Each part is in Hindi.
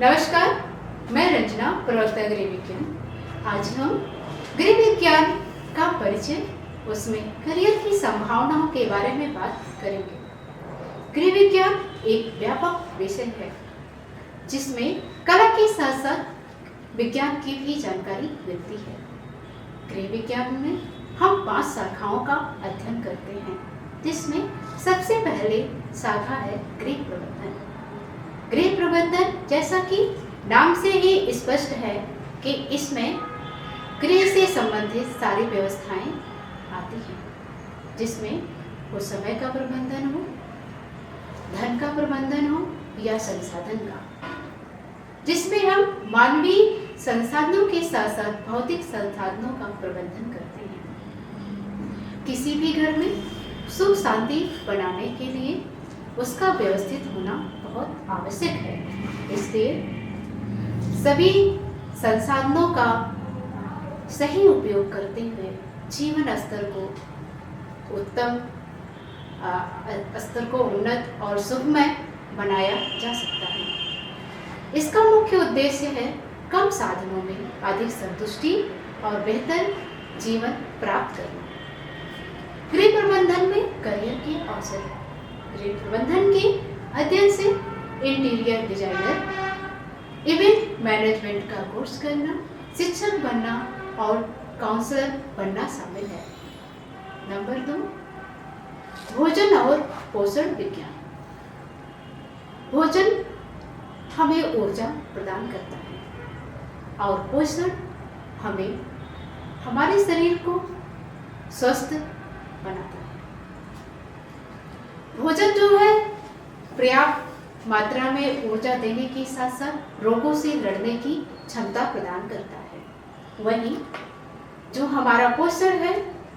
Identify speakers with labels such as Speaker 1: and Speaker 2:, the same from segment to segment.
Speaker 1: नमस्कार, मैं रंजना, प्रवक्ता गृह विज्ञान। आज हम गृह विज्ञान का परिचय, उसमें करियर की संभावनाओं के बारे में बात करेंगे। गृह विज्ञान एक व्यापक विषय है जिसमें कला के साथ साथ विज्ञान की भी जानकारी मिलती है। गृह विज्ञान में हम 5 शाखाओं का अध्ययन करते हैं, जिसमें सबसे पहले शाखा है गृह प्रबंधन। गृह प्रबंधन, जैसा कि नाम से ही स्पष्ट है कि इसमें गृह से संबंधित सारी व्यवस्थाएं आती हैं, जिसमें वो समय का प्रबंधन हो, धन का प्रबंधन हो या संसाधन का, जिसमें हम मानवीय संसाधनों के साथ साथ भौतिक संसाधनों का प्रबंधन करते हैं। किसी भी घर में सुख शांति बनाने के लिए उसका व्यवस्थित होना बहुत आवश्यक है। इसलिए सभी संसाधनों का सही उपयोग करते हुए जीवन स्तर को उत्तम स्तर को उन्नत और सुखमय बनाया जा सकता है। इसका मुख्य उद्देश्य है कम साधनों में अधिक संतुष्टि और बेहतर जीवन प्राप्त करना। गृह प्रबंधन में करियर के अवसर। गृह प्रबंधन के अध्ययन से इंटीरियर डिजाइनर, इवेंट मैनेजमेंट का कोर्स करना, शिक्षक बनना और काउंसलर बनना शामिल है। नंबर 2, भोजन और पोषण विज्ञान। भोजन हमें ऊर्जा प्रदान करता है और पोषण हमें हमारे शरीर को स्वस्थ बनाता है। भोजन जो है पर्याप्त मात्रा में ऊर्जा देने के साथ साथ रोगों से लड़ने की क्षमता प्रदान करता है। वहीं जो हमारा पोषण है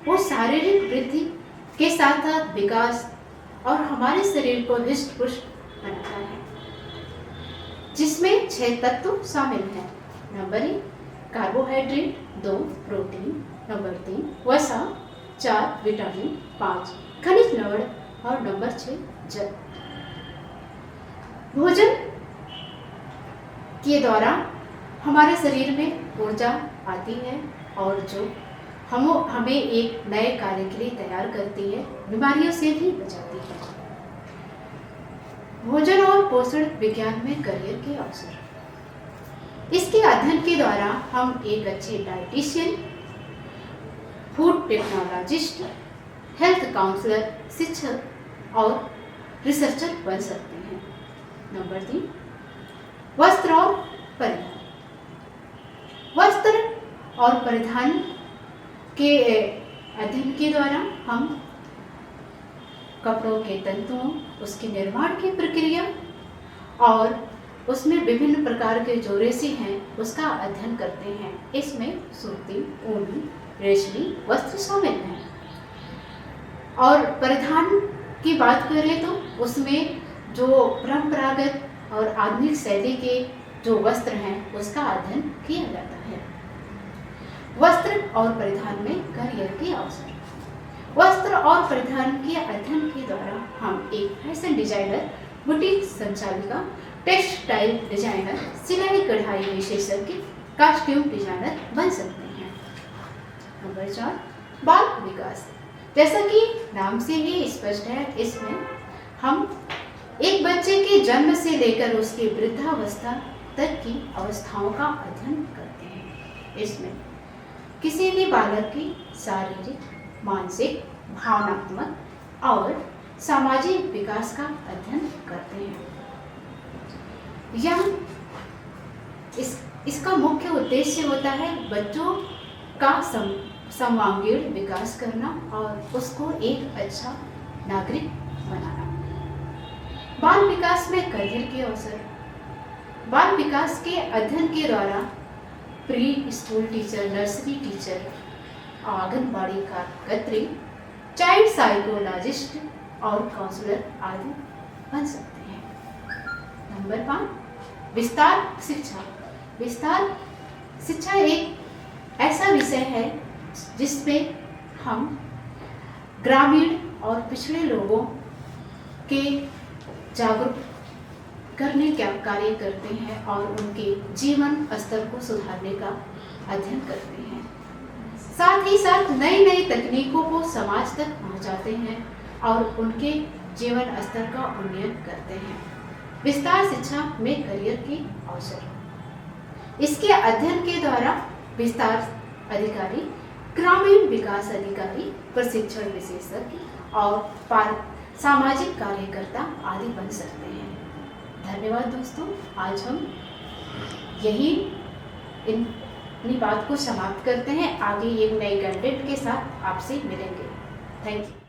Speaker 1: वो शारीरिक वृद्धि के साथ साथ विकास और हमारे शरीर को हृष्ट पुष्ट बनाता है, जिसमें 6 तत्व शामिल हैं। नंबर 1 कार्बोहाइड्रेट, 2 प्रोटीन, नंबर 3 वसा, 4 विटामिन, 5 खनिज लवण और नंबर 6 जल। भोजन के द्वारा हमारे शरीर में ऊर्जा आती है और जो हमें एक नए कार्य के लिए तैयार करती है, बीमारियों से भी बचाती है। भोजन और पोषण विज्ञान में करियर के अवसर। इसके अध्ययन के द्वारा हम एक अच्छे dietitian, food technologist, health counsellor, शिक्षक और रिसर्चर बन सकते हैं। नंबर 3 वस्त्र और परिधान। वस्त्र और परिधान के अध्ययन के द्वारा हम कपड़ों के तंतुओं, उसके निर्माण की प्रक्रिया और उसमें विभिन्न प्रकार के जो रेशे हैं उसका अध्ययन करते हैं। इसमें सूती, ऊनी, रेशमी वस्त्र शामिल हैं। और परिधान की बात करें तो उसमें जो परंपरागत और आधुनिक शैली के जो वस्त्र हैं उसका अध्ययन किया जाता है। वस्त्र और परिधान में करियर के अवसर। वस्त्र और परिधान के अध्ययन के द्वारा हम एक फैशन डिजाइनर, बुटीक संचालिका, टेक्सटाइल डिजाइनर, सिलाई कढ़ाई विशेषज्ञ, कॉस्ट्यूम डिजाइनर बन सकते हैं। नंबर 4 बाल विकास। जैसा कि नाम से ही स्पष्ट है, इसमें हम एक बच्चे के जन्म से लेकर उसकी वृद्धावस्था तक की अवस्थाओं का अध्ययन करते हैं। इसमें किसी भी बालक की शारीरिक, मानसिक, भावनात्मक और सामाजिक विकास का अध्ययन करते हैं। यह इसका मुख्य उद्देश्य होता है बच्चों का सर्वांगीण विकास करना और उसको एक अच्छा नागरिक बनाना। बाल विकास में करियर के अवसर। बाल विकास के अध्ययन के द्वारा pre school teacher, nursery teacher, anganwadi कार्यकर्त्री, चाइल्ड साइकोलॉजिस्ट और काउंसलर आदि बन सकते हैं। नंबर 5 विस्तार शिक्षा। विस्तार शिक्षा एक ऐसा विषय है जिसमें हम ग्रामीण और पिछड़े लोगों के जागरूक करने क्या कार्य करते हैं और उनके जीवन स्तर को सुधारने का अध्ययन करते हैं। साथ ही साथ नई नई तकनीकों को समाज तक पहुंचाते हैं और उनके जीवन स्तर का उन्नयन करते हैं। विस्तार शिक्षा में करियर के अवसर। इसके अध्ययन के द्वारा विस्तार अधिकारी, ग्रामीण विकास अधिकारी, प्रशिक्षण विशेषज्ञ और सामाजिक कार्यकर्ता आदि बन सकते हैं। धन्यवाद दोस्तों, आज हम यही अपनी बात को समाप्त करते हैं। आगे एक नए कंटेंट के साथ आपसे मिलेंगे। Thank you.